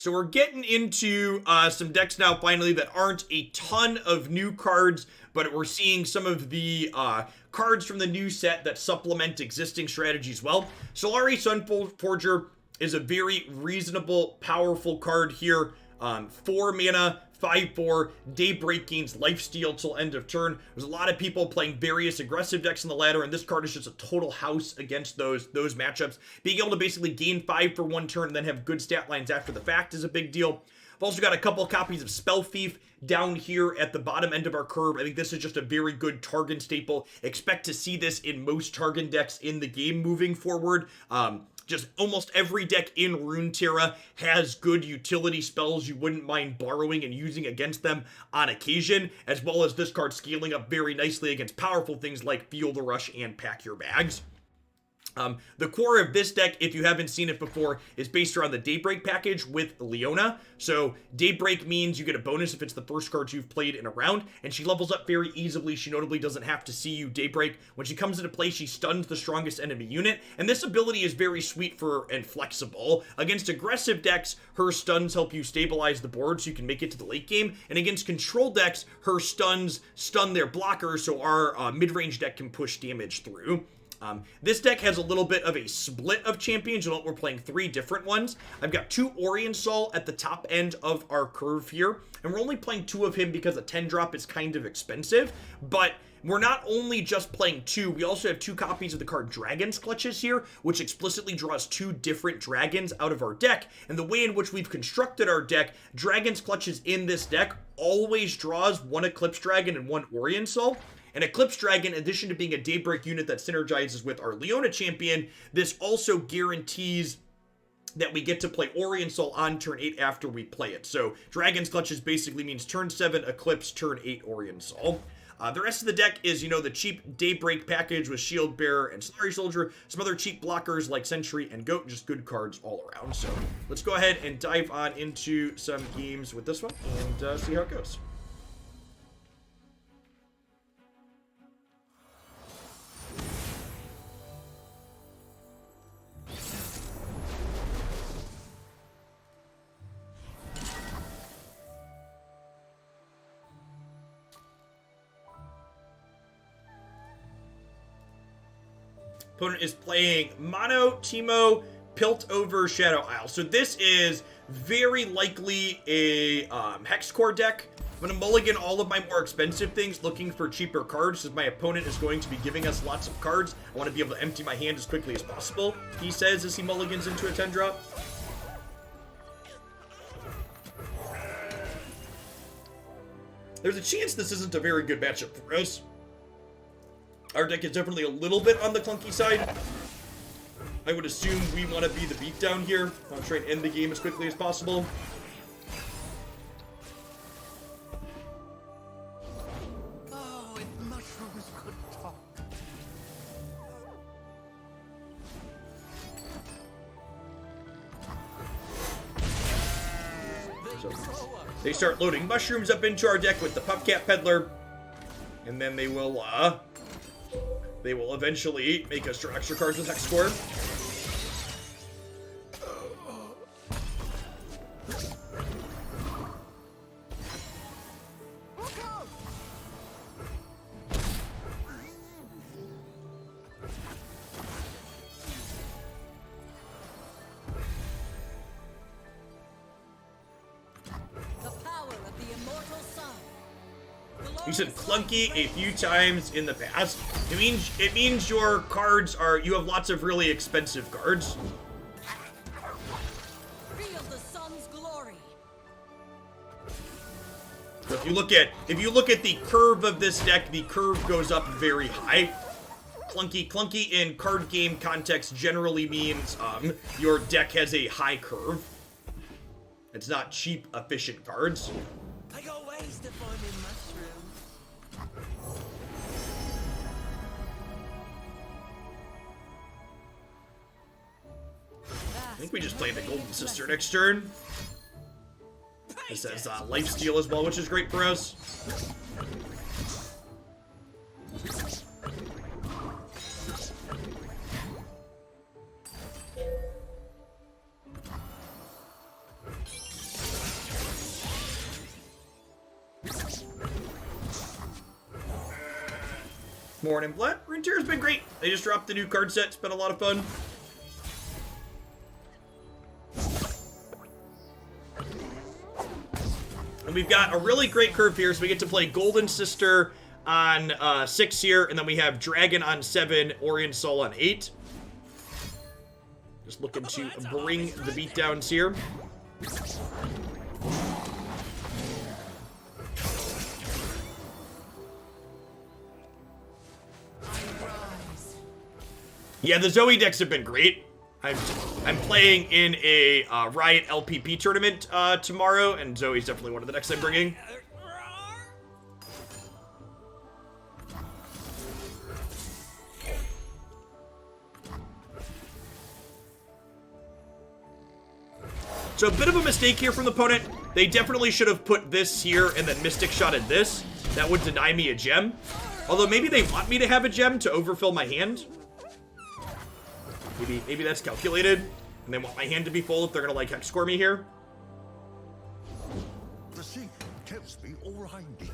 So we're getting into some decks now finally that aren't a ton of new cards, but we're seeing some of the cards from the new set that supplement existing strategies well. Solari Sunforger is a very reasonable, powerful card here. 4 mana, 5/4, Daybreak gains lifesteal till end of turn. There's a lot of people playing various aggressive decks on the ladder, and this card is just a total house against those matchups. Being able to basically gain 5 for 1 turn and then have good stat lines after the fact is a big deal. I've also got a couple copies of Spell Thief down here at the bottom end of our curve. I think this is just a very good Targon staple. Expect to see this in most Targon decks in the game moving forward. Just almost every deck in Runeterra has good utility spells you wouldn't mind borrowing and using against them on occasion, as well as this card scaling up very nicely against powerful things like Feel the Rush and Pack Your Bags. The core of this deck, if you haven't seen it before, is based around the Daybreak package with Leona. So Daybreak means you get a bonus if it's the first card you've played in a round, and she levels up very easily. She notably doesn't have to see you Daybreak. When she comes into play, she stuns the strongest enemy unit, and this ability is very sweet and flexible. Against aggressive decks, her stuns help you stabilize the board so you can make it to the late game, and against control decks, her stuns stun their blockers so our mid-range deck can push damage through. This deck has a little bit of a split of champions. You know, we're playing 3 different ones. I've got 2 Oriensol at the top end of our curve here, and we're only playing 2 of him because a 10-drop is kind of expensive, but we're not only just playing 2, we also have 2 copies of the card Dragon's Clutches here, which explicitly draws 2 different dragons out of our deck, and the way in which we've constructed our deck, Dragon's Clutches in this deck always draws 1 Eclipse Dragon and 1 Oriensol. An Eclipse Dragon, in addition to being a Daybreak unit that synergizes with our Leona champion, this also guarantees that we get to play Oriensol on turn 8 after we play it. So Dragon's Clutches basically means turn 7 Eclipse, turn 8 Oriensol. The rest of the deck is, you know, the cheap Daybreak package with Shield Bearer and Solari Soldier, some other cheap blockers like Sentry and Goat, just good cards all around. So let's go ahead and dive on into some games with this one and see how it goes. Opponent is playing Mono, Teemo, Piltover, Shadow Isle. So this is very likely a Hex Core deck. I'm going to mulligan all of my more expensive things looking for cheaper cards, as my opponent is going to be giving us lots of cards. I want to be able to empty my hand as quickly as possible, he says as he mulligans into a 10-drop. There's a chance this isn't a very good matchup for us. Our deck is definitely a little bit on the clunky side. I would assume we want to be the beatdown here. I want to try and end the game as quickly as possible. Oh, if mushrooms could talk. So they start loading mushrooms up into our deck with the Puffcat Peddler, and then they will eventually make us draw extra cards with Hex Core. You said clunky a few times in the past. It means your cards you have lots of really expensive cards. Feel the sun's glory. So if you look at the curve of this deck, the curve goes up very high. Clunky in card game context generally means your deck has a high curve. It's not cheap, efficient cards. I got ways to find in mushrooms. I think we just played the Golden Sister next turn. This has lifesteal as well, which is great for us. Morning, Vlad. Runeterra's been great. They just dropped the new card set. It's been a lot of fun. And we've got a really great curve here, so we get to play Golden Sister on 6 here, and then we have Dragon on 7, Orient Soul on 8. Just looking to bring the beatdowns here. Yeah, the Zoe decks have been great. I'm playing in a Riot LPP tournament tomorrow, and Zoe's definitely one of the decks I'm bringing. So a bit of a mistake here from the opponent. They definitely should have put this here and then Mystic Shotted this. That would deny me a gem. Although maybe they want me to have a gem to overfill my hand. Maybe that's calculated, and they want my hand to be full if they're gonna like hex score me here. The sheep tells me already.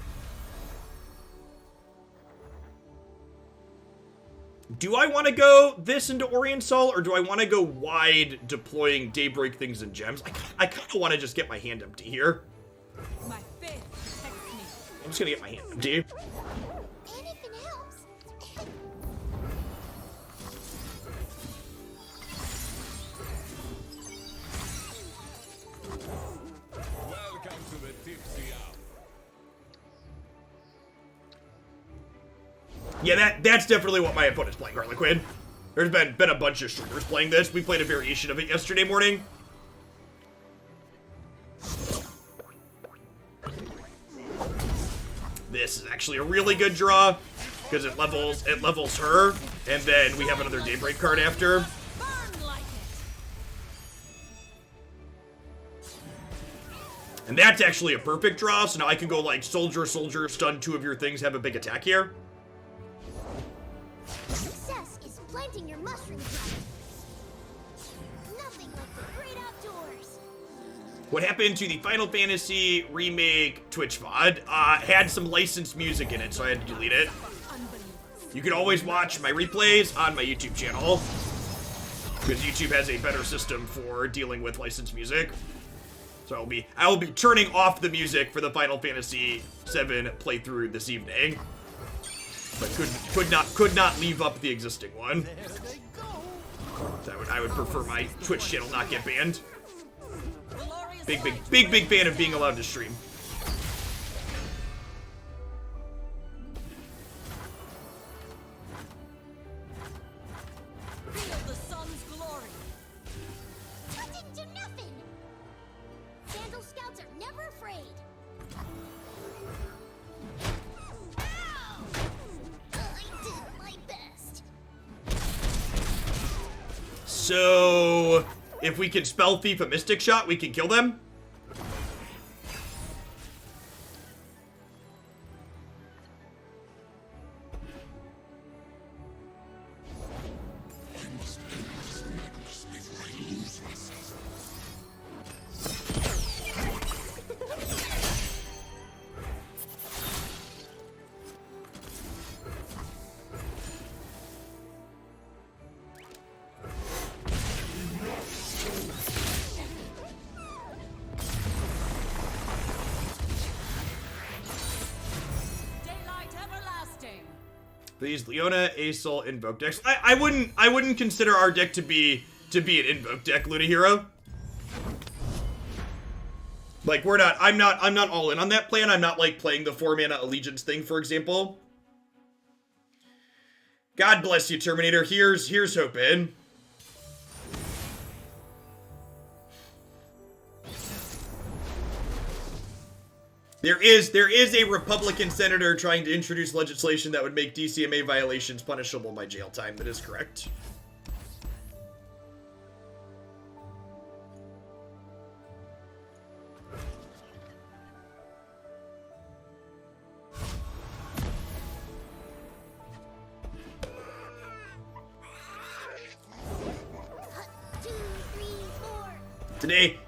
Do I want to go this into Orient Soul, or do I want to go wide deploying Daybreak things and gems? I kind of want to just get my hand empty here. My faith protects me. I'm just gonna get my hand empty. Anything helps. Welcome to the tipsy hour. Yeah, that's definitely what my opponent's playing, Harlequin. There's been a bunch of streamers playing this. We played a variation of it yesterday morning. This is actually a really good draw because it levels her, and then we have another Daybreak card after. Burn like it. And that's actually a perfect draw, so now I can go like soldier, stun 2 of your things, have a big attack here. Success is planting your mushroom ground. Nothing like the great outdoors. What happened to the Final Fantasy Remake Twitch VOD had some licensed music in it, so I had to delete it. You can always watch my replays on my YouTube channel, because YouTube has a better system for dealing with licensed music. So I will be turning off the music for the Final Fantasy VII playthrough this evening, but could not leave up the existing one. So I would prefer my Twitch channel not get banned. Big fan of being allowed to stream. Feel the sun's glory. That didn't do nothing. Sandal scouts are never afraid. Ow! I did my best. So, if we can Spell Thief a Mystic Shot, we can kill them? Daylight everlasting. These Leona, Aesol, Invoke decks. I wouldn't consider our deck to be an Invoke deck, Luna Hero. Like I'm not all in on that plan. I'm not like playing the 4-mana Allegiance thing, for example. God bless you, Terminator. Here's hoping. There is a Republican senator trying to introduce legislation that would make DCMA violations punishable by jail time. That is correct.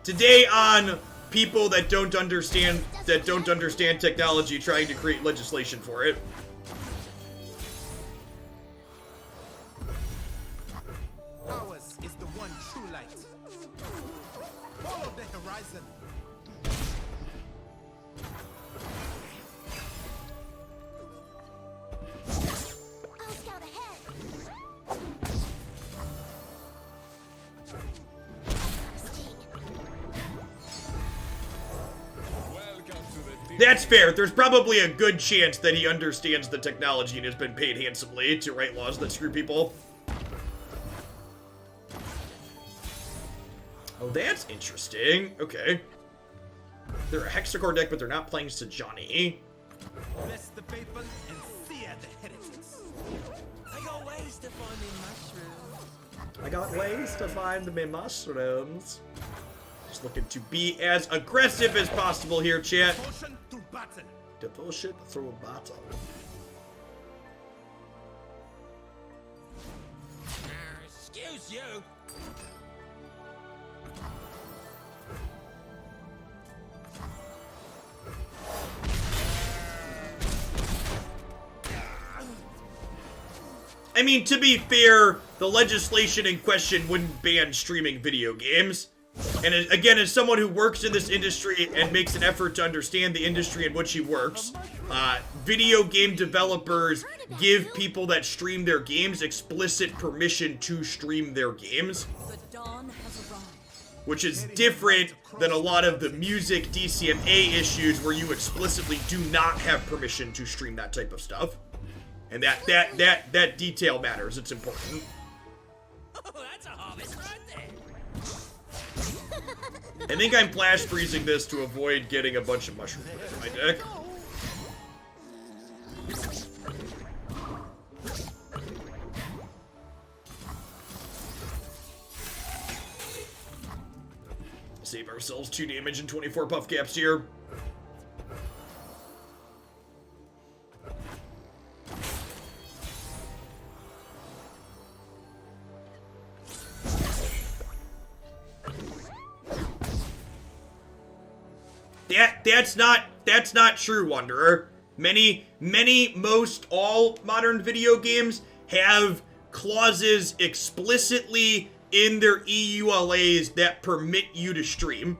Today on people that don't understand technology trying to create legislation for it. Ours is the one true light. Follow the horizon. I'll scout ahead. That's fair. There's probably a good chance that he understands the technology and has been paid handsomely to write laws that screw people. Oh, that's interesting. Okay. They're a Hexacore deck, but they're not playing Sajani. Bless the faithful and sear the heretics. I got ways to find me mushrooms. I got ways to find me mushrooms. Just looking to be as aggressive as possible here, chat. Devotion to battle. Devotion through battle. Excuse you. I mean, to be fair, the legislation in question wouldn't ban streaming video games. And again, as someone who works in this industry and makes an effort to understand the industry in which he works, video game developers give people that stream their games explicit permission to stream their games, The dawn has arrived. which is different than a lot of the music DCMA issues where you explicitly do not have permission to stream that type of stuff. And that detail matters. It's important. Oh, that's a harvest right there. I think I'm flash freezing this to avoid getting a bunch of mushrooms in my deck. Save ourselves 2 damage and 24 buff gaps here. That's not true, Wanderer. Most all modern video games have clauses explicitly in their EULAs that permit you to stream.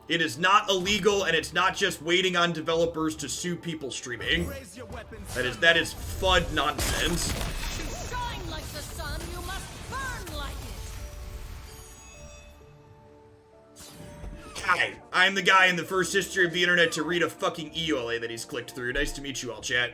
It is not illegal, and it's not just waiting on developers to sue people streaming. Raise your weapons. That is FUD nonsense. To shine like the sun, you must burn like it. Hi, I'm the guy in the first history of the internet to read a fucking EULA that he's clicked through. Nice to meet you all, chat.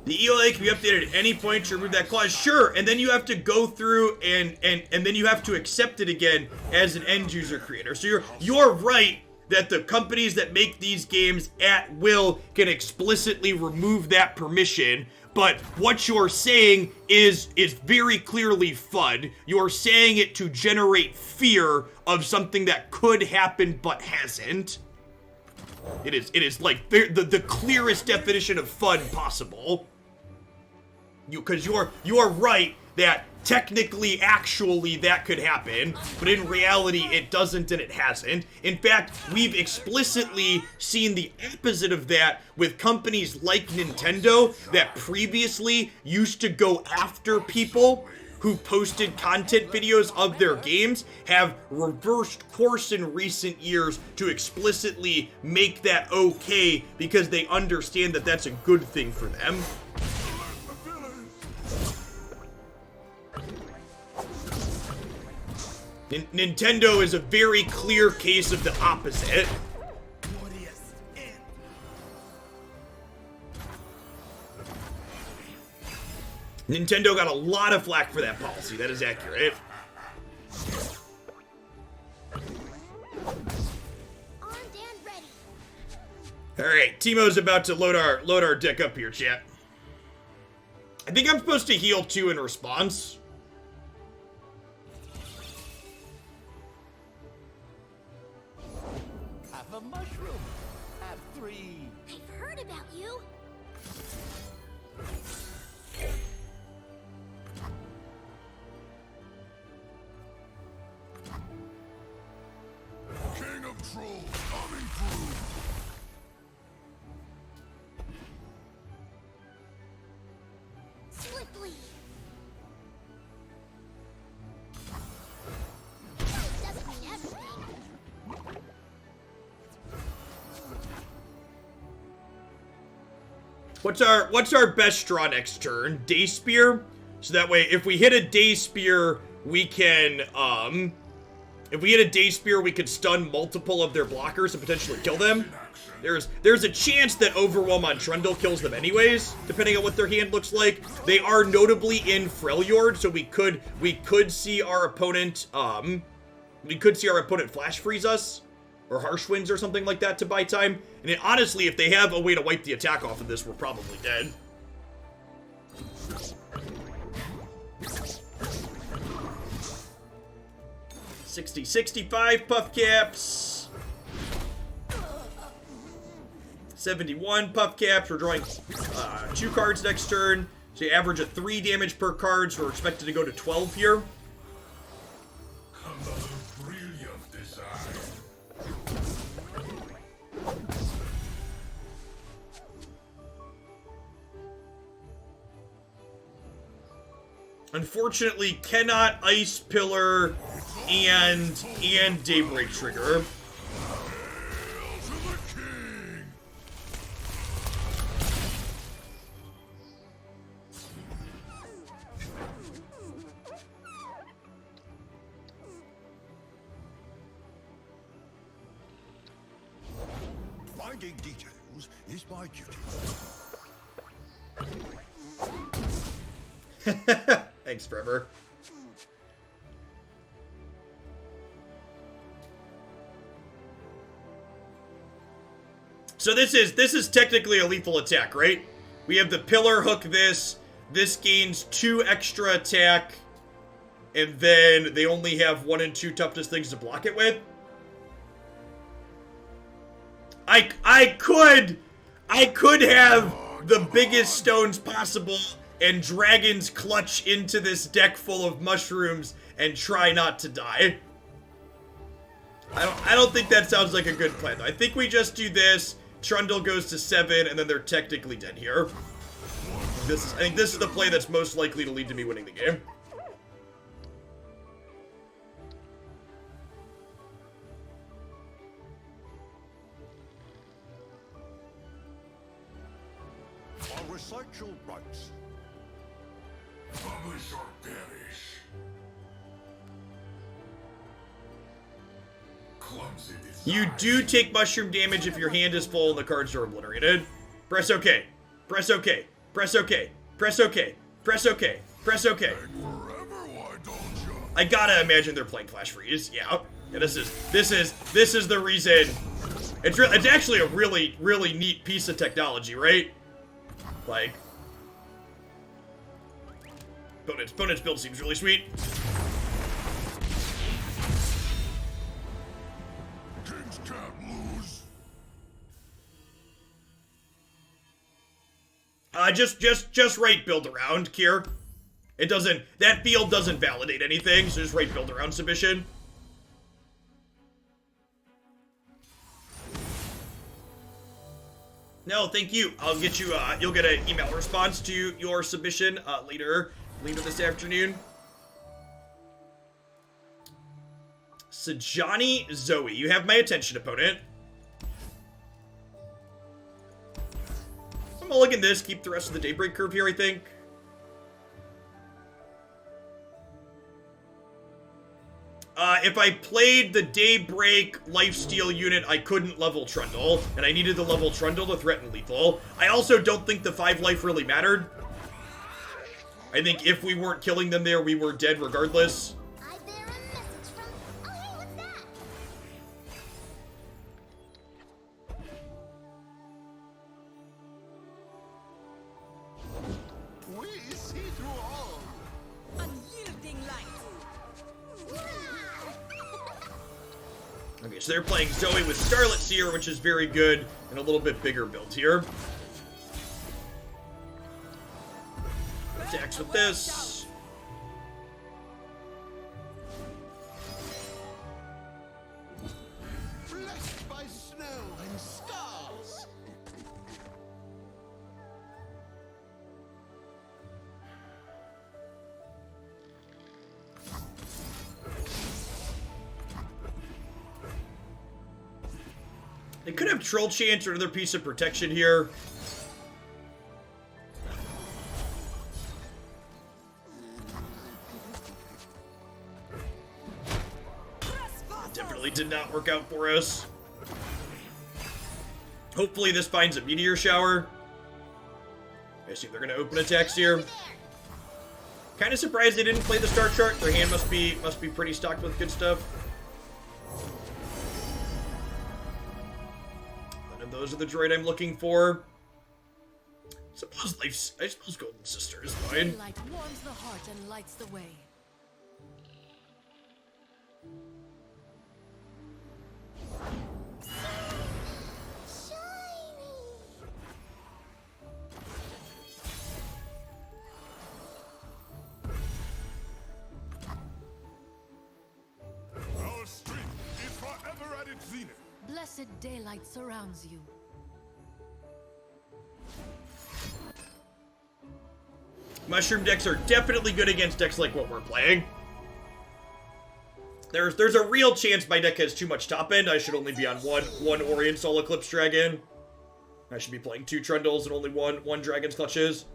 The EULA can be updated at any point to remove that clause. Sure, and then you have to go through and then you have to accept it again as an end user creator. So you're right that the companies that make these games at will can explicitly remove that permission. But what you're saying is very clearly FUD. You're saying it to generate fear of something that could happen but hasn't. It is like the clearest definition of FUD possible. Because you're right that technically, actually, that could happen, but in reality, it doesn't and it hasn't. In fact, we've explicitly seen the opposite of that with companies like Nintendo that previously used to go after people who posted content videos of their games, have reversed course in recent years to explicitly make that okay because they understand that that's a good thing for them. Nintendo is a very clear case of the opposite. Nintendo got a lot of flack for that policy. That is accurate. Armed and ready. All right, Teemo's about to load our deck up here, chat. I think I'm supposed to heal 2 in response. Have a mushroom. Have 3. I've heard about you. King of Trolls coming through. Swiftly. Doesn't mean everything. What's our best draw next turn? Day Spear? So that way, if we hit a Day Spear, we can, if we hit a Day Spear, we could stun multiple of their blockers and potentially kill them. There's a chance that Overwhelm on Trundle kills them anyways, depending on what their hand looks like. They are notably in Freljord, so we could see our opponent, flash freeze us, or Harsh Winds or something like that to buy time. And honestly, if they have a way to wipe the attack off of this, we're probably dead. $60-65 puff caps. 71 puff caps. We're drawing 2 cards next turn. So you average a 3 damage per card, so we're expected to go to 12 here. Another brilliant design. Unfortunately, cannot Ice Pillar and Daybreak Trigger. Hail to the king. Finding details is my duty. Thanks, Trevor. So this is technically a lethal attack, right? We have the pillar hook this. This gains 2 extra attack, and then they only have 1 and 2 toughness things to block it with. I could have the biggest stones possible and dragons clutch into this deck full of mushrooms and try not to die. I don't think that sounds like a good plan, though. I think we just do this. Trundle goes to 7, and then they're technically dead here. I think this is the play that's most likely to lead to me winning the game. I'll recite your rights. Publish or perish. Clumsy design. You do take mushroom damage if your hand is full and the cards are obliterated. Press OK. Press OK. Press OK. Press OK. Press OK. Press OK. Forever, why don't you? I gotta imagine they're playing Flash Freeze. Yeah. This is the reason. It's actually a really neat piece of technology, right? Like, opponent's build seems really sweet. Kings can't lose. Just write build around, Kier. That field doesn't validate anything, so just write build around submission. No, thank you. I'll get you, you'll get an email response to your submission, later this afternoon. Sajani Zoe, you have my attention, opponent. I'm mulligan this, keep the rest of the Daybreak curve here, I think. If I played the Daybreak Lifesteal unit, I couldn't level Trundle, and I needed to level Trundle to threaten lethal. I also don't think the 5 life really mattered. I think if we weren't killing them there, we were dead regardless. I bear a message from. Oh, hey, what's that? We Okay, so they're playing Zoe with Scarlet Seer, which is very good, and a little bit bigger build here. Attacks with this. Blessed by snow and stars. They could have Troll Chant or another piece of protection here. Definitely did not work out for us. Hopefully this finds a Meteor Shower. I assume they're going to open attacks here. Kind of surprised they didn't play the start chart. Their hand must be pretty stocked with good stuff. None of those are the droid I'm looking for. I suppose Golden Sister is fine. Light warms the heart and lights the way. Our strength is forever at its zenith. Blessed daylight surrounds you. Mushroom decks are definitely good against decks like what we're playing. There's a real chance my deck has too much top end. I should only be on one Orient Soul Eclipse Dragon. I should be playing 2 Trundles and only one Dragon's Clutches.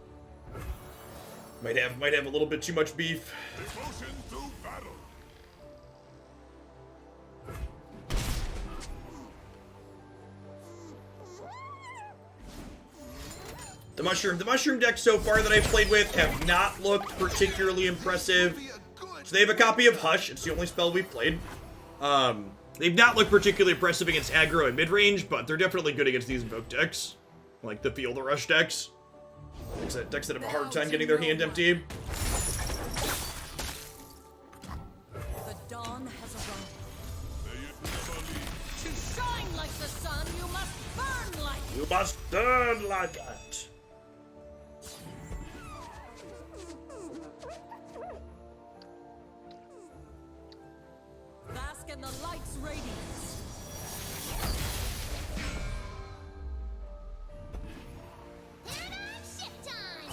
Might have a little bit too much beef. Devotion to battle. The mushroom decks so far that I've played with have not looked particularly impressive. So they have a copy of Hush. It's the only spell we've played. They've not looked particularly impressive against aggro and mid-range, but they're definitely good against these Invoke decks. Like the Feel the Rush decks. Decks that have a hard time getting their hand empty. The dawn has arrived. May it never leave. To shine like the sun, you must burn like it. You must burn like that. Bask in the light's radiance. Paradigm shift time!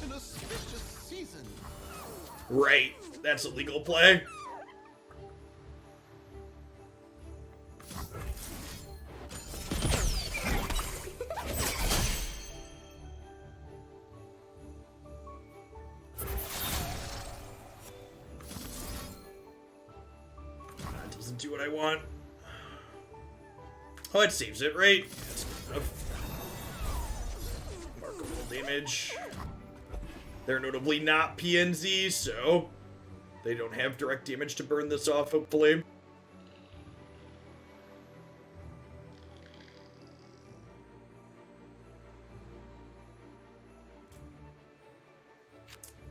An auspicious season. Right. That's a legal play. That doesn't do what I want. Oh, it saves it, right? That's good enough. Markable damage. They're notably not PNZ, so they don't have direct damage to burn this off, hopefully.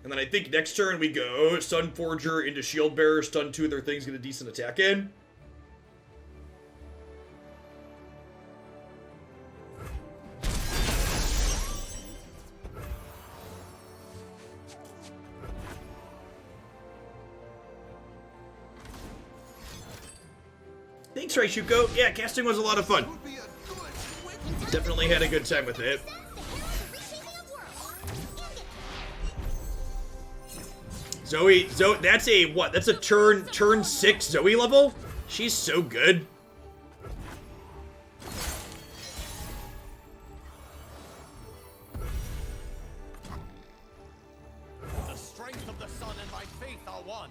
And then I think next turn we go Sun Forger into Shield Bearer, stun 2 of their things, get a decent attack in. Thanks, Raishuko. Yeah, casting was a lot of fun. Would be a good Definitely had a good time with it. Zoe, that's a what? That's a turn 6 Zoe level? She's so good. The strength of the sun and my faith are one.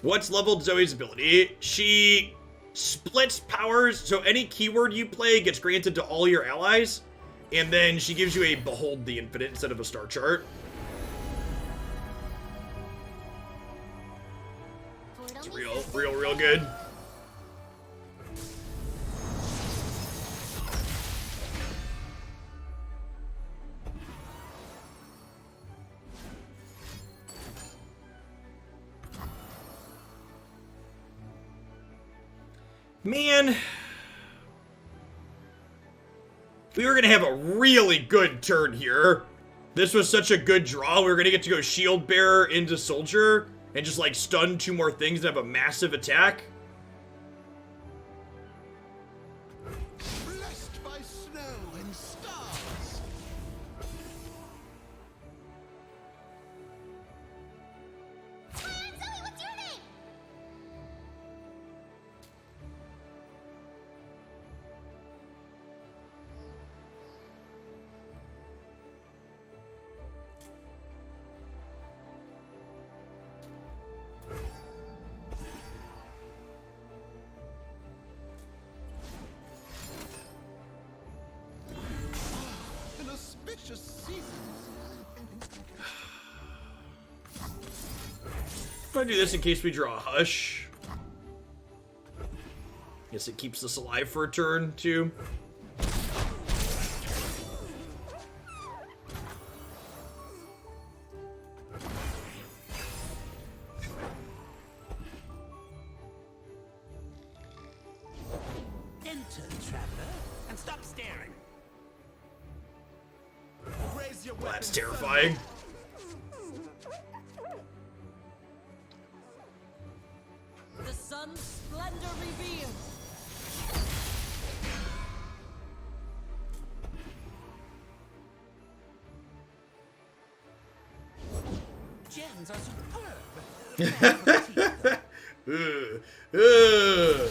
What's leveled Zoe's ability? She splits powers, so any keyword you play gets granted to all your allies, and then she gives you a Behold the Infinite instead of a star chart. It's real good. Man. We were going to have a really good turn here. This was such a good draw. We were going to get to go Shield Bearer into Soldier and just like stun 2 more things and have a massive attack. Blessed by snow and stars. Zoe, what's your name? An auspicious season. I'm going to do this in case we draw a Hush. Guess it keeps us alive for a turn, too. Enter, traveler, and stop staring. Raise your Well, that's weapon, terrifying. The sun's splendor revealed. Gems are superb. Ugh.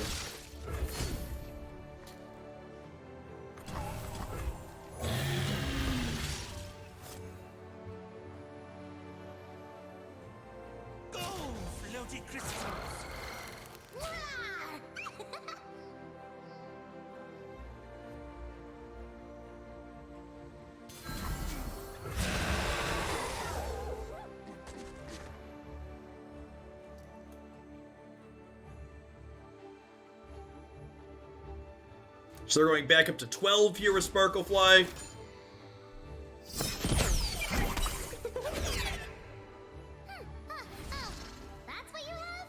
Go, floaty crystals. So they're going back up to 12 here with Sparklefly. That's what you have?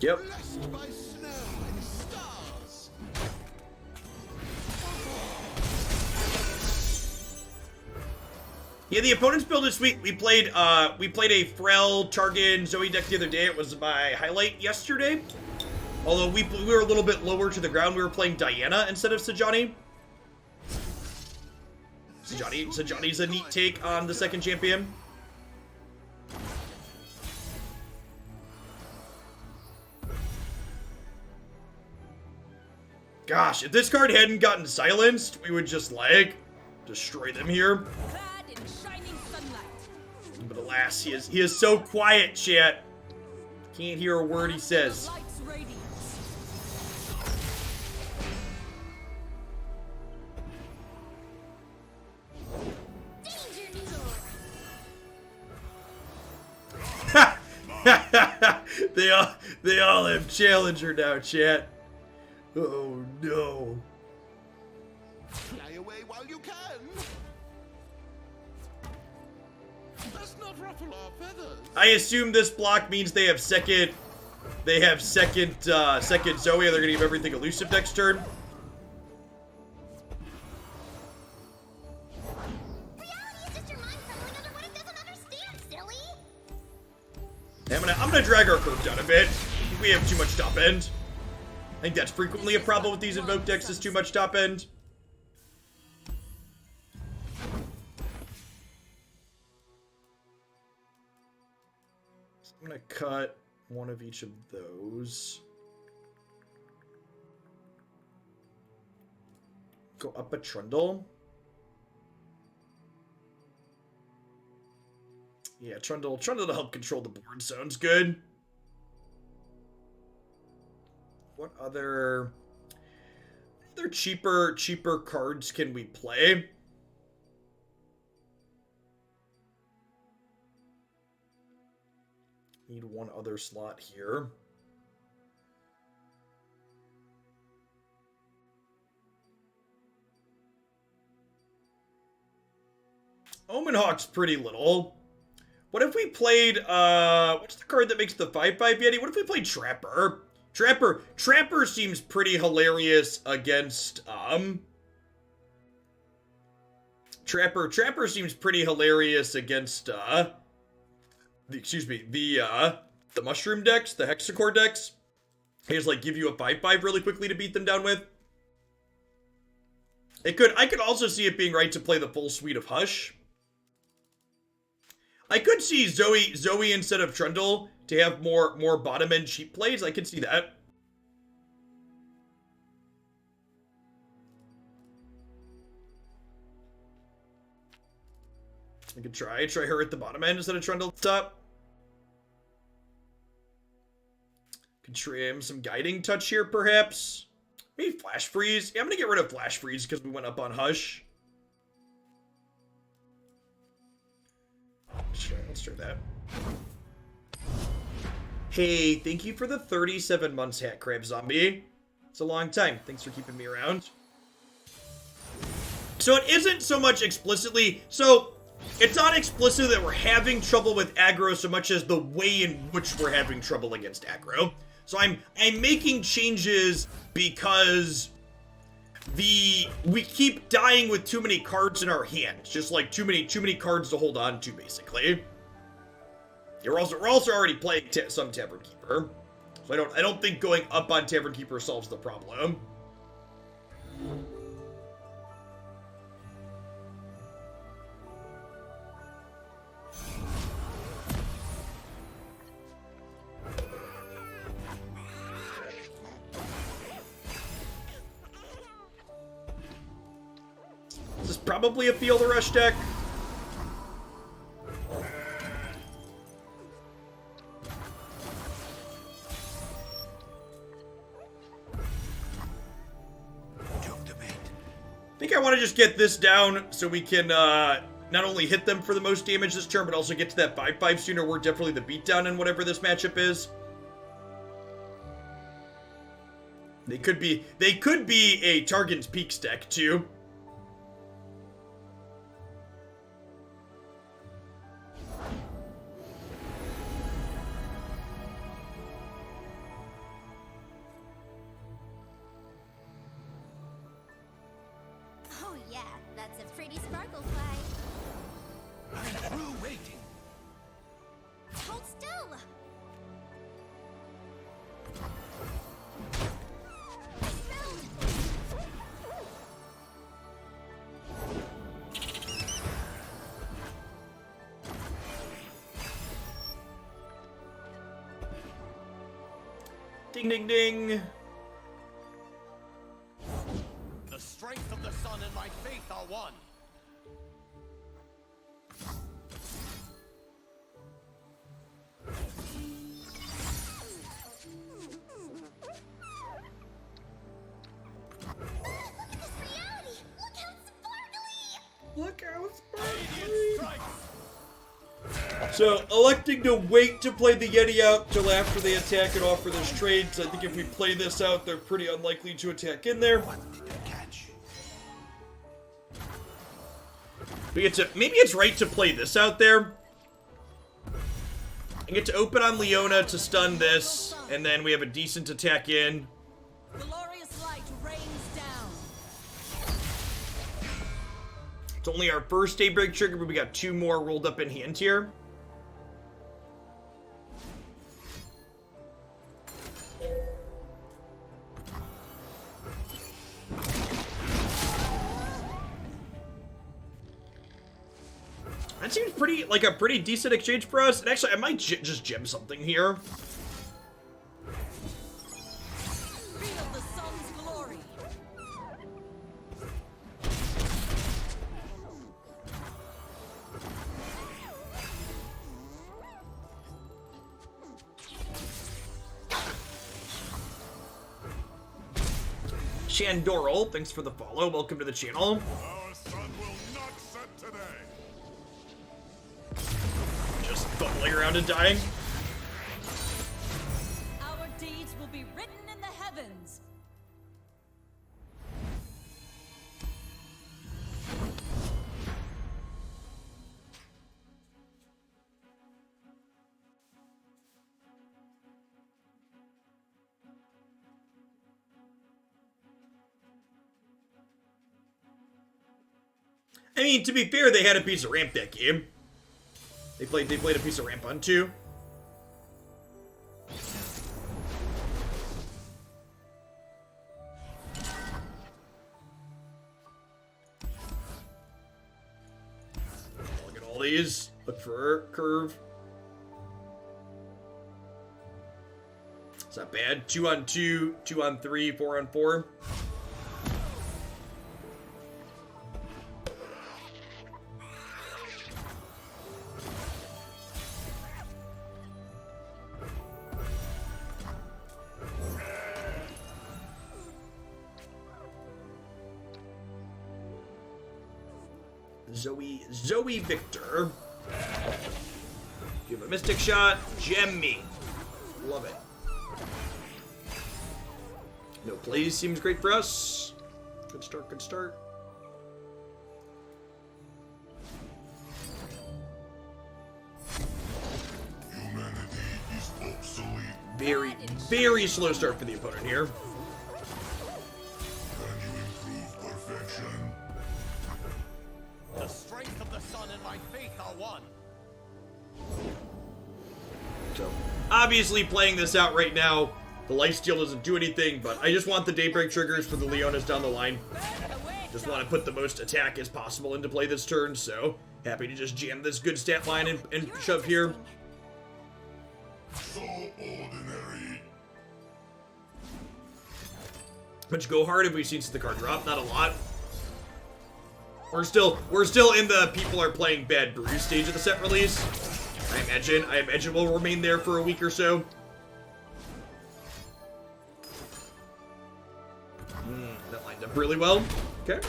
Yep. Blessed by snow and stars. Yeah, the opponent's build is sweet. We played a Frel, Targan, Zoe deck the other day. It was my highlight yesterday. Although we were a little bit lower to the ground. We were playing Diana instead of Sejani. Sejani's a neat take on the second champion. Gosh, if this card hadn't gotten silenced, we would just, like, destroy them here. Clad in shining sunlight. But alas, he is so quiet, chat. Can't hear a word he says. The light's radiance. Danger noodle. they all have Challenger now, chat. Oh no. Fly away while you can. Let's not ruffle our feathers. I assume this block means they have second second Zoe, and they're gonna give everything elusive next turn. Reality is just your mind crumbling under what it doesn't understand, silly. I'm gonna drag our curve down a bit. We have too much top end. I think that's frequently a problem with these invoke decks, is too much top end. So I'm gonna cut one of each of those. Go up a Trundle. Yeah, Trundle to help control the board sounds good. What other cheaper cards can we play? Need one other slot here. Omen Hawk's pretty little. What if we played, what's the card that makes the 5/5 Yeti? What if we played Trapper? Trapper seems pretty hilarious against, Trapper seems pretty hilarious against, the mushroom decks, the hexacore decks. He just, like, give you a 5/5 really quickly to beat them down with. I could also see it being right to play the full suite of Hush. I could see Zoe instead of Trundle to have more bottom end cheap plays. I could see that. I could try her at the bottom end instead of Trundle at the top. Could trim some guiding touch here, perhaps. Maybe Flash Freeze. Yeah, I'm gonna get rid of Flash Freeze because we went up on Hush. Let's try that. Hey, thank you for the 37 months, Hat Crab Zombie. It's a long time. Thanks for keeping me around. So it isn't so much explicitly... So, it's not explicit that we're having trouble with aggro so much as the way in which we're having trouble against aggro. So I'm making changes because we keep dying with too many cards in our hands, just like too many cards to hold on to, basically. Yeah, we're also already playing some Tavern Keeper, so I don't think going up on Tavern Keeper solves the problem. This is probably a Feel the Rush deck. I think I want to just get this down so we can not only hit them for the most damage this turn, but also get to that 5/5 sooner. We're definitely the beatdown in whatever this matchup is. They could be a Targon's Peaks deck too. Oh yeah, that's a pretty sparkle fly. I'm through waiting. Hold still. Ding ding ding. The strength of the sun and my faith are one. Look how Radiant strikes. So, electing to wait to play the Yeti out till after they attack and offer this trade. So I think if we play this out, they're pretty unlikely to attack in there. Catch. Maybe it's right to play this out there. I get to open on Leona to stun this, and then we have a decent attack in. Glorious light rains down. It's only our first Daybreak trigger, but we got 2 more rolled up in hand here. That seems like a pretty decent exchange for us. And actually, I might just gem something here. Feel the sun's glory. Shandoral, thanks for the follow. Welcome to the channel. Our sun will not set today. Just fumbling around and dying. Our deeds will be written in the heavens. I mean, to be fair, they had a piece of ramp that game. They played a piece of ramp on 2. Look at all these. Look for curve. It's not bad. 2 on 2, 2 on 3, 4 on 4. Zoe Victor. Give a Mystic Shot. Gem me. Love it. No plays seems great for us. Good start, good start. Humanity is obsolete. Very slow start for the opponent here. Can you improve perfection? The strength of the sun and my faith are one. So, obviously playing this out right now, the lifesteal doesn't do anything, but I just want the Daybreak triggers for the Leonas down the line. Just want to put the most attack as possible into play this turn, so happy to just jam this good stat line and shove here. So ordinary. Much go hard have we seen since the card drop? Not a lot. We're still in the people are playing bad brew stage of the set release. I imagine we'll remain there for a week or so. That lined up really well. Okay.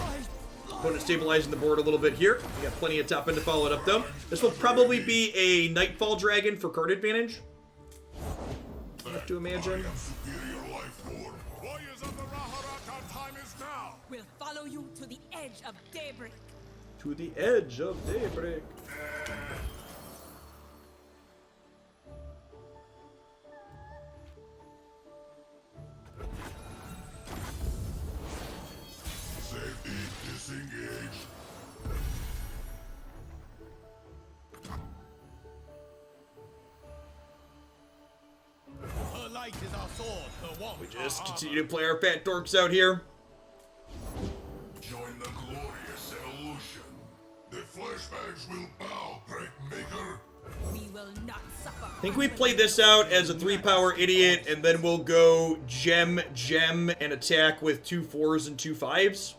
Opponent stabilizing the board a little bit here. We got plenty of top end to follow it up though. This will probably be a Nightfall Dragon for card advantage. I have to imagine. I am superior life form. Warriors of the Raharat, our time is now. We'll follow you to the edge of daybreak. To the edge of daybreak. Safety disengaged. Her light is our sword, her warmth. We just continue to play our fat dorks out here. Join the glorious evolution. The flashbacks will bow, Break Maker. We will not suffer. I think we play this out as a 3-power idiot, and then we'll go gem, and attack with 2 4s and 2 5s.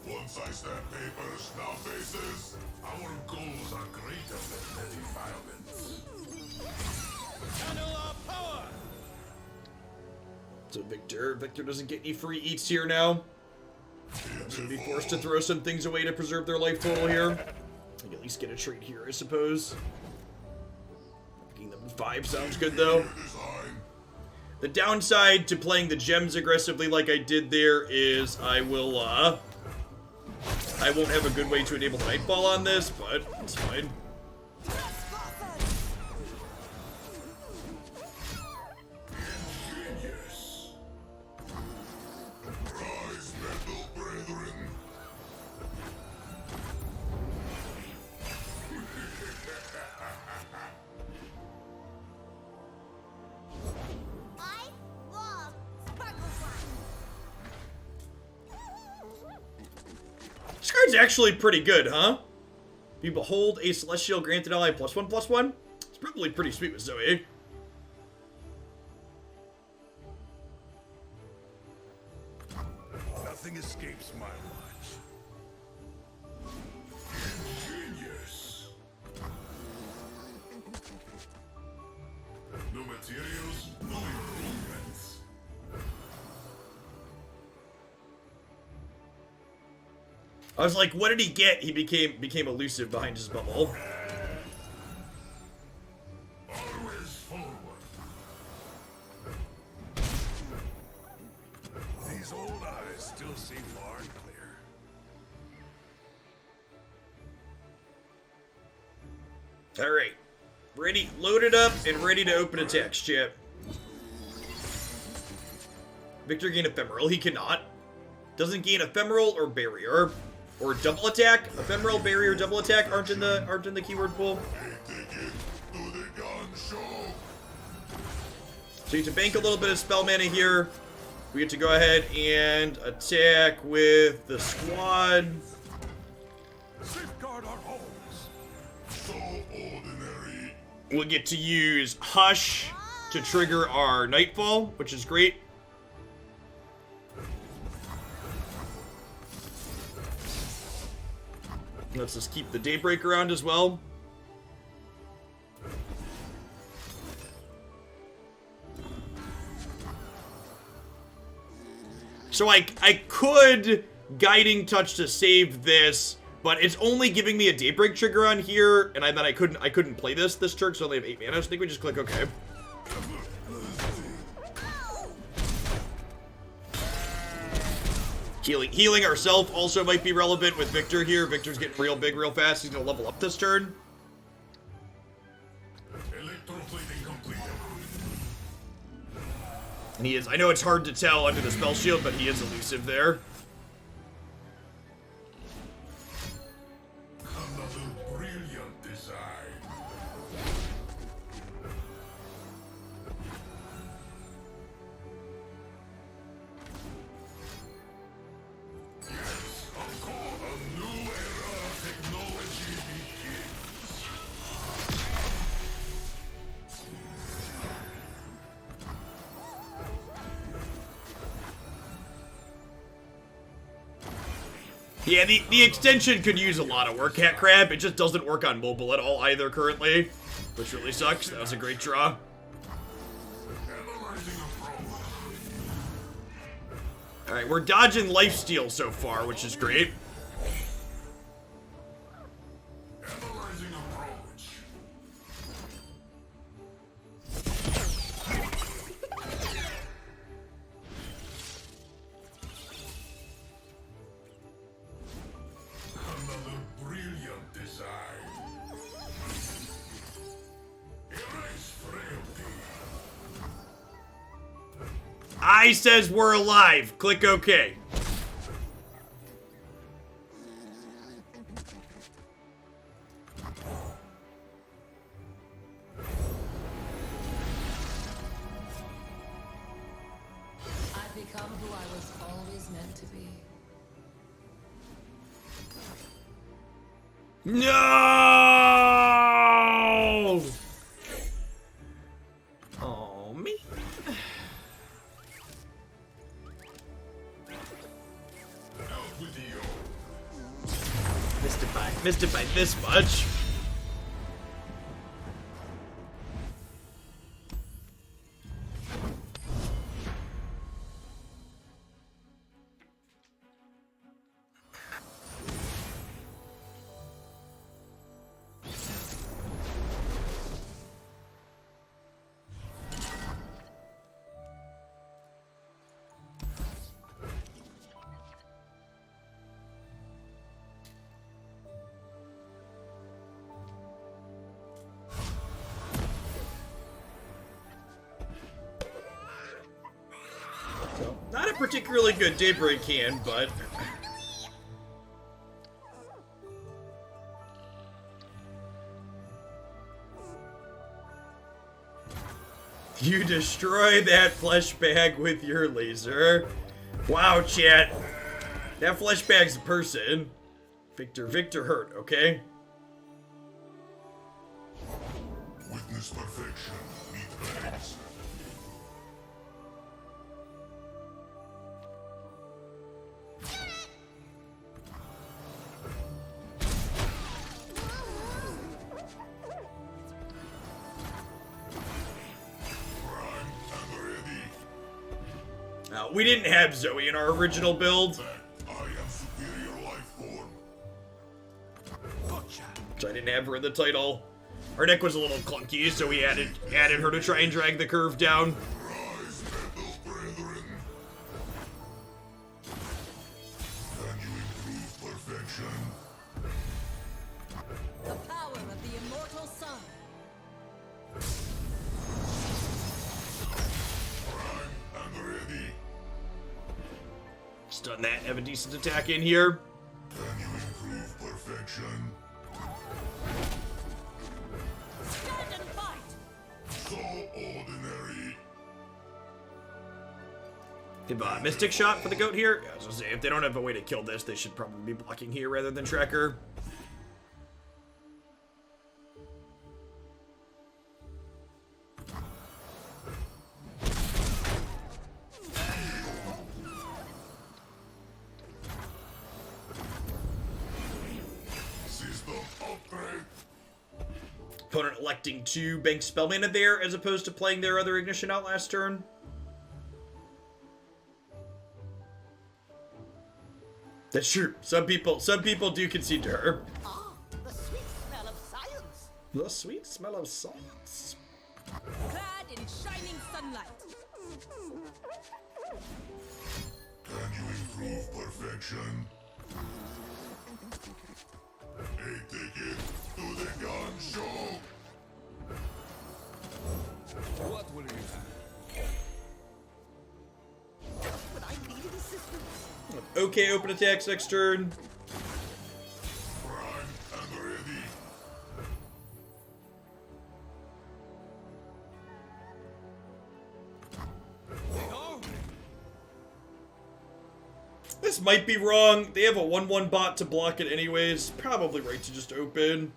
Once I stab papers, now faces. Our goals are greater than petty violence. Channel our power. So Victor doesn't get any free eats here now. He's gonna be forced to throw some things away to preserve their life total here. I can at least get a trade here, I suppose. Making them 5 sounds good though. Design. The downside to playing the gems aggressively like I did there is I won't have a good way to enable Nightfall on this, but it's fine. Genius. Rise, metal brethren. I love Sparkle Slime. This card's actually pretty good, huh? You behold a celestial granted ally +1/+1. It's probably pretty sweet with Zoe. Nothing escapes my watch. Genius. No materials, no improvements. I was like, what did he get? He became elusive behind his bubble. Always forward. These old eyes still see far and clear. Alright. Ready, loaded up and ready to open attacks, chat. Victor gain ephemeral. He cannot. Doesn't gain ephemeral or barrier. or double attack. Ephemeral barrier, double attack aren't in the keyword pool. So you get to bank a little bit of spell mana here. We get to go ahead and attack with the squad. Safeguard our homes. So ordinary. We'll get to use Hush to trigger our Nightfall, which is great. Let's just keep the Daybreak around as well. So I could Guiding Touch to save this, but it's only giving me a Daybreak trigger on here, and I couldn't play this turn, so I only have 8 mana, so I think we just click OK. Healing ourselves also might be relevant with Victor here. Victor's getting real big real fast. He's gonna level up this turn. Electroplating completed. And he is, I know it's hard to tell under the spell shield, but he is elusive there. Another brilliant design. Yes, of course, a new era of technology begins. Yeah, the extension could use a lot of work, Cat Crab. It just doesn't work on mobile at all either currently, which really sucks. That was a great draw. Analyzing approach. Alright, we're dodging lifesteal so far, which is great. Analyzing approach. Another brilliant design. Erase frailty. I says we're alive. Click OK. I've become who I was always meant to be. No! Oh, me. Out with you. Missed it by this much. Not a particularly good Daybreak hand, but... You destroy that flesh bag with your laser. Wow, chat. That flesh bag's a person. Victor hurt, okay? Witness perfection. Meet bags. Prime and ready. We didn't have Zoe in our original build, I am superior life form. Gotcha. so I didn't have her in the title. Our deck was a little clunky, so we added her to try and drag the curve down. Rise, metal brethren. Can you improve perfection? The power of the immortal sun. Prime and ready. Stun that, have a decent attack in here. Can you perfection. Stand and fight! So ordinary. Mystic Shot for the goat here. Yeah, I was gonna say, if they don't have a way to kill this, they should probably be blocking here rather than Tracker. System upgrade. Opponent electing to bank spell mana there as opposed to playing their other Ignition out last turn. That's true. Some people do concede to her. Ah, the sweet smell of science. The sweet smell of science. Clad in shining sunlight. Can you improve perfection? A ticket to the gun show. What will you have? Just when I needed assistance. Okay, open attacks next turn. Prime and ready. Go! This might be wrong. They have a 1/1 bot to block it anyways. Probably right to just open.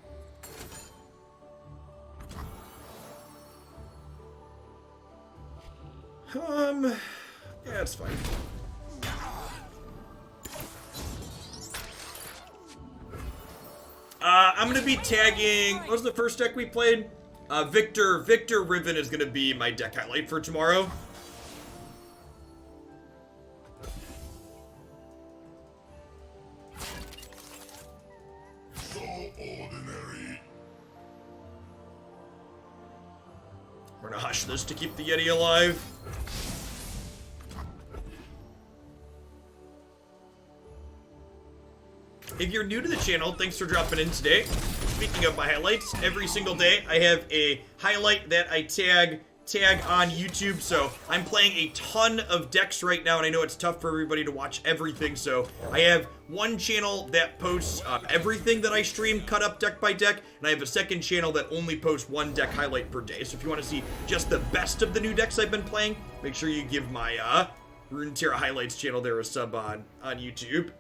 Yeah, it's fine. I'm gonna be tagging. What was the first deck we played? Victor Riven is gonna be my deck highlight for tomorrow. So ordinary. We're gonna hush this to keep the Yeti alive. If you're new to the channel, thanks for dropping in today. Speaking of my highlights, every single day I have a highlight that I tag on YouTube. So I'm playing a ton of decks right now, and I know it's tough for everybody to watch everything. So I have one channel that posts everything that I stream cut up deck by deck, and I have a second channel that only posts one deck highlight per day. So if you want to see just the best of the new decks I've been playing, make sure you give my Runeterra highlights channel there a sub on YouTube.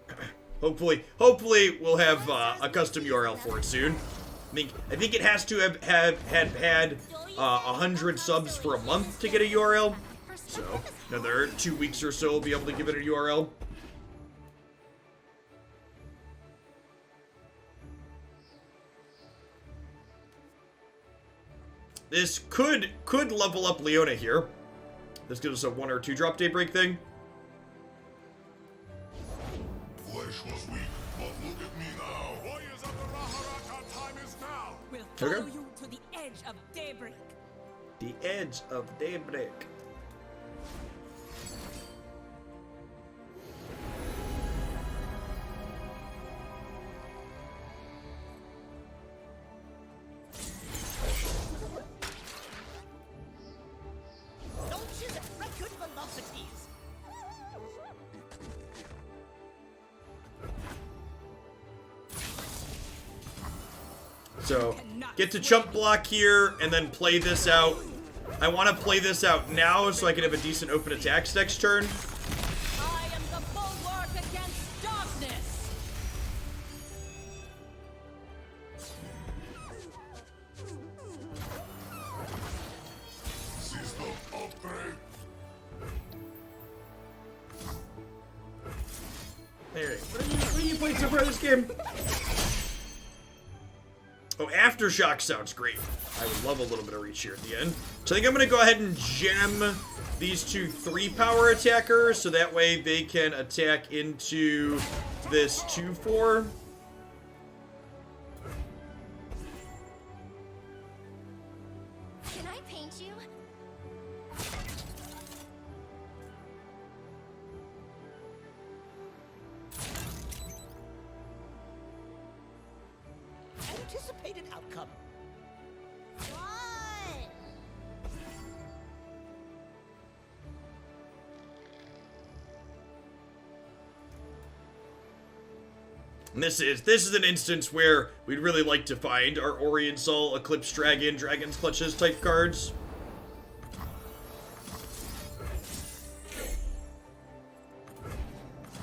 Hopefully we'll have a custom URL for it soon. I think it has to have had 100 subs for a month to get a URL. So another 2 weeks or so we'll be able to give it a URL. This could level up Leona here. This gives us a 1 or 2 drop daybreak thing. Flesh was weak, but look at me now. Warriors of the Maharata, time is now! We'll follow Okay. you to the edge of daybreak. The edge of daybreak. Launches at record velocities. So, get to chump block here, and then play this out. I want to play this out now so I can have a decent open attacks next turn. I am the bulwark against darkness. System upgrade. Alright, what are you playing so far this game? Oh, Aftershock sounds great. I would love a little bit of reach here at the end. So I think I'm going to go ahead and gem these two 3-power attackers, so that way they can attack into this 2/4. Can I paint you? Anticipated outcome. What? And this is an instance where we'd really like to find our Orient Soul, Eclipse Dragon, Dragon's Clutches type cards.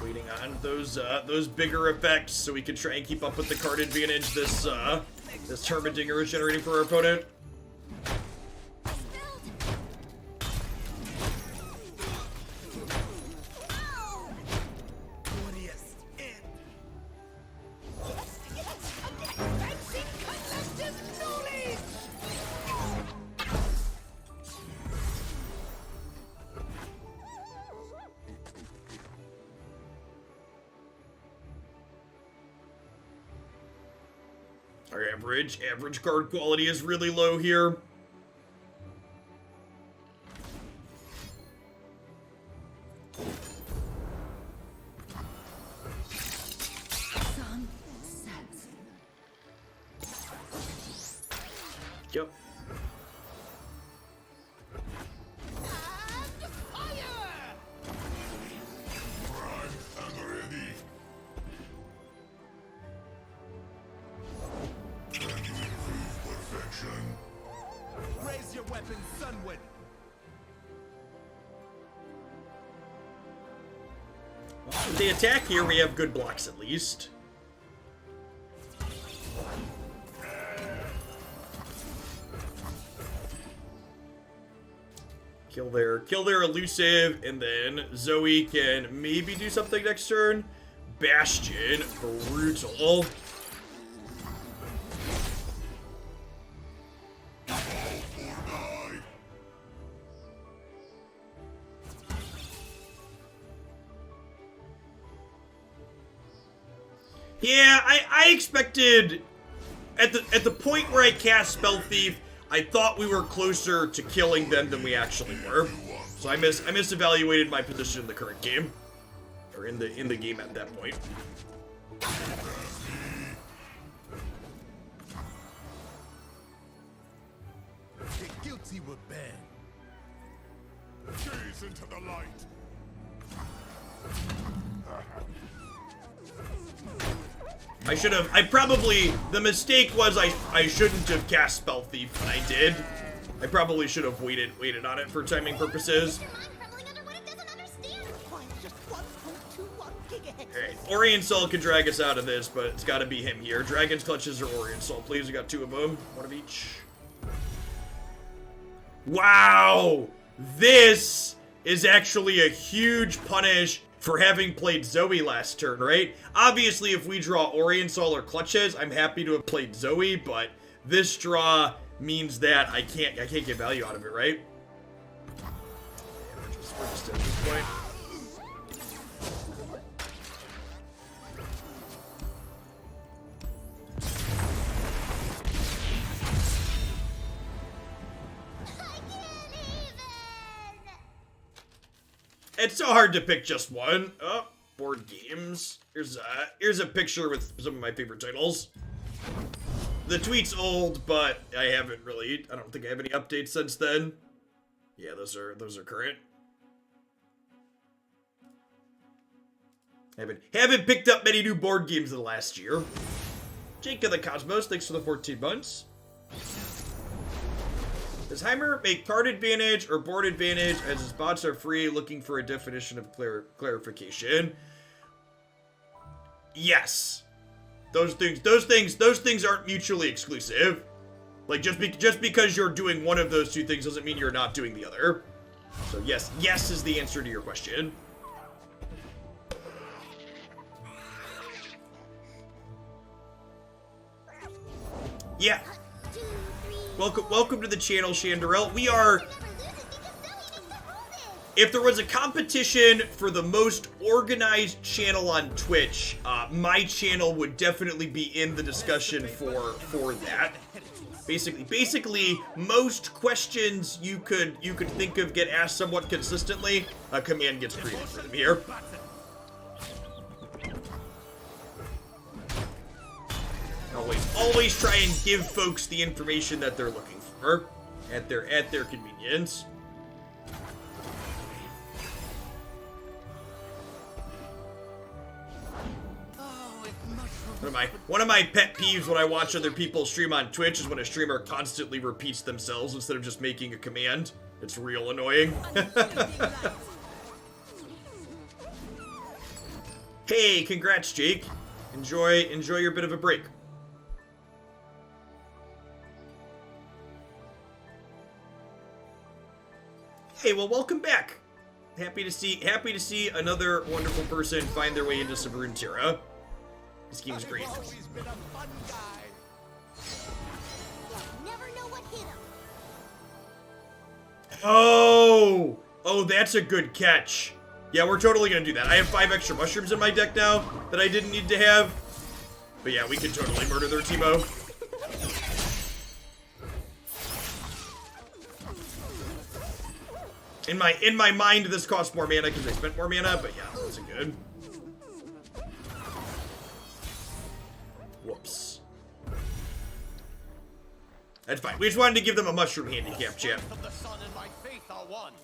Waiting on those bigger effects so we can try and keep up with the card advantage this Termindinger is generating for our opponent. Our average card quality is really low here. Sun sets. Yep. And fire! Primed and ready. Can you improve perfection? Raise your weapon, Sunward. With the attack here, we have good blocks at least. Kill their elusive, and then Zoe can maybe do something next turn. Bastion, brutal. Yeah, I expected at the point where I cast Spell Thief, I thought we were closer to killing them than we actually were. So I misevaluated my position in the current game, or in the game at that point. The guilty were banned. Gaze into the light. The mistake was I shouldn't have cast Spell Thief when I did. I probably should have waited on it for timing purposes. Your mind crumbling under what it doesn't understand. Requires just 1.21 gigahertz. Alright, Orient Soul can drag us out of this, but it's gotta be him here. Dragon's Clutches or Orient Soul, please. We got two of them. One of each. Wow! This is actually a huge punish for having played Zoe last turn, right? Obviously, if we draw Orient Soul or Clutches, I'm happy to have played Zoe, but this draw means that I can't get value out of it, right? Yeah, we're just at this point. I can't even! It's so hard to pick just one. Oh, board games. Here's a picture with some of my favorite titles. The tweet's old, but I don't think I have any updates since then. Yeah, those are current. Haven't picked up many new board games in the last year. Jake of the Cosmos, thanks for the 14 months. Does Heimer make card advantage or board advantage as his bots are free? Looking for a definition of clarification. Yes. Those things aren't mutually exclusive. Like just because you're doing one of those two things doesn't mean you're not doing the other. So yes is the answer to your question. Yeah. 2, 3. Welcome to the channel, Chanderelle. We are. Never loses because Zoe makes the roses. If there was a competition for the most organized channel on Twitch, my channel would definitely be in the discussion for that. Basically, most questions you could think of get asked somewhat consistently. A command gets created for them here. Always try and give folks the information that they're looking for at their convenience. Oh, if mushroom One of my pet peeves when I watch other people stream on Twitch is when a streamer constantly repeats themselves instead of just making a command. It's real annoying. Hey, congrats, Jake. Enjoy your bit of a break. Hey, well, welcome back. Happy to see another wonderful person find their way into some Runeterra. This game's great. I've always been a fun guy. You'll never know what hit him. Oh, that's a good catch. Yeah, we're totally gonna do that. I have 5 extra mushrooms in my deck now that I didn't need to have. But yeah, we can totally murder their Teemo. In my mind, this costs more mana because I spent more mana, but yeah, that's good. Whoops. That's fine. We just wanted to give them a mushroom handicap, champ. Of the sun and my faith are one.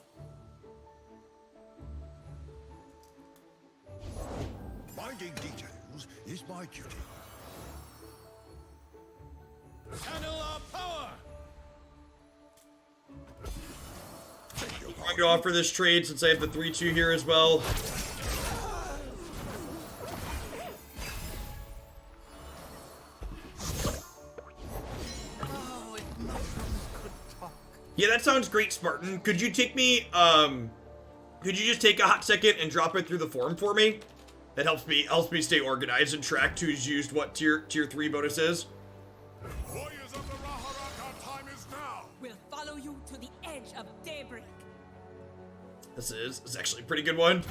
Finding details is my duty. Channel our power. I'm gonna offer this trade since I have the 3-2 here as well. Oh, if mushrooms could talk. Yeah, that sounds great, Spartan. Could you take me, could you just take a hot second and drop it through the form for me? That helps me stay organized and track who's used what tier 3 bonuses. Warriors of the Raharak, our time is now. We'll follow you to the edge of daybreak. This is actually a pretty good one.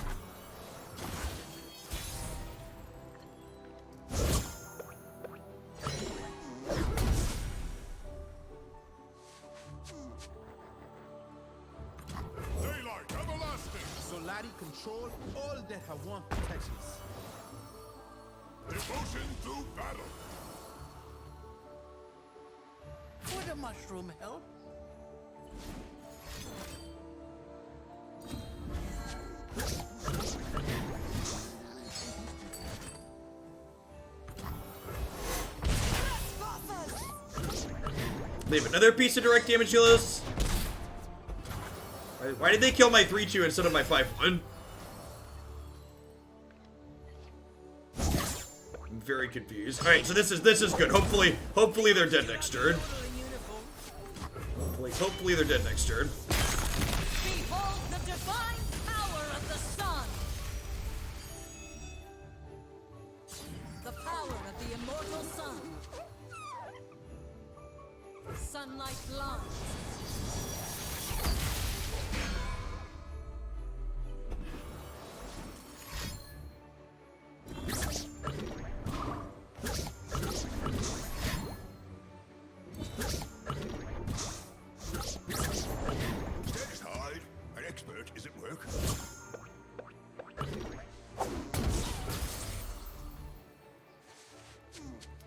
Daylight everlasting. Solari control all that have want touches. Devotion to battle. Would a mushroom help? Leave another piece of direct damage healers. Why did they kill my 3-2 instead of my 5-1? I'm very confused. Alright, so this is good. Hopefully they're dead next turn. Hopefully they're dead next turn. Behold the divine power of the sun. The power of the immortal sun. Sunlight blinds. Next hide. An expert is at work.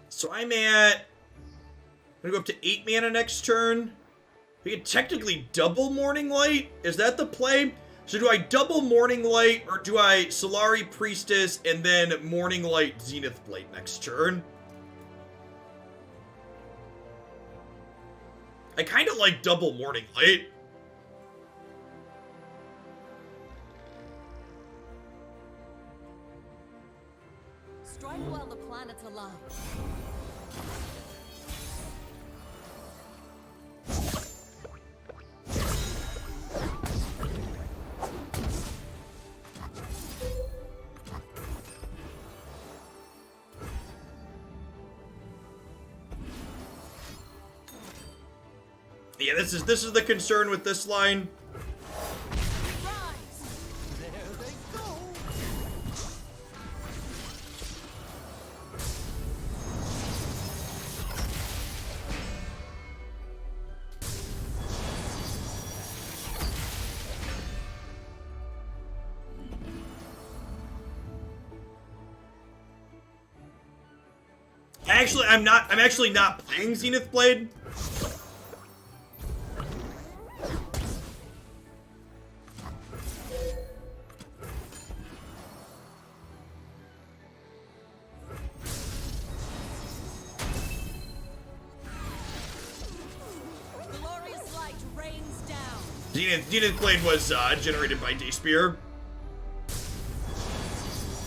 So I'm gonna go up to 8 mana next turn. We can technically double Morning Light. Is that the play? So do I double Morning Light or do I Solari Priestess and then Morning Light Zenith Blade next turn? I kind of like double Morning Light. Strike while the planets align. Yeah, this is the concern with this line. Rise. There they go. I'm actually not playing Zenith Blade. Zenith Blade was generated by Dayspear.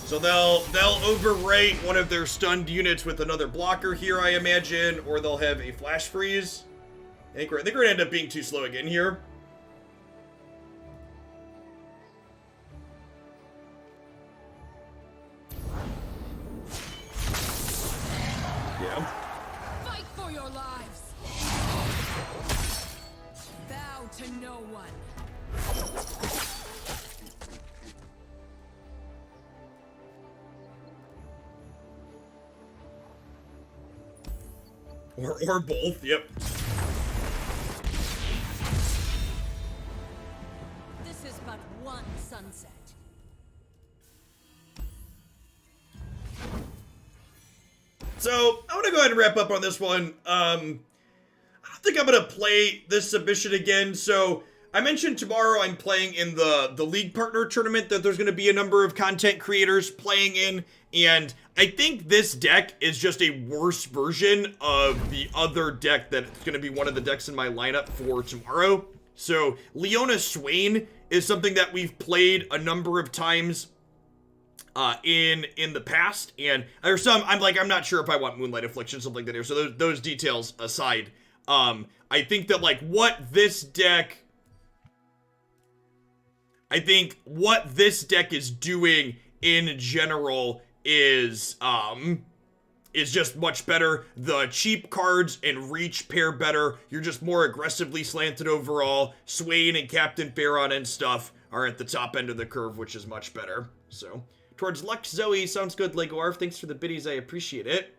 So they'll overwrite one of their stunned units with another blocker here, I imagine, or they'll have a flash freeze. I think we're gonna end up being too slow again here. Yeah. Fight for your lives. Bow to no one. Or both, yep. This is but one sunset. So, I'm gonna go ahead and wrap up on this one. I don't think I'm gonna play this submission again, so I mentioned tomorrow I'm playing in the League Partner Tournament that there's gonna be a number of content creators playing in, and I think this deck is just a worse version of the other deck that's gonna be one of the decks in my lineup for tomorrow. So, Leona Swain is something that we've played a number of times in the past, and there's some I'm not sure if I want Moonlight Affliction, something like that here. So those details aside, I think that what this deck is doing in general is just much better. The cheap cards and reach pair better. You're just more aggressively slanted overall. Swain and Captain Pharaon and stuff are at the top end of the curve, which is much better. So, towards luck, Zoe. Sounds good, Lego Arf. Thanks for the biddies. I appreciate it.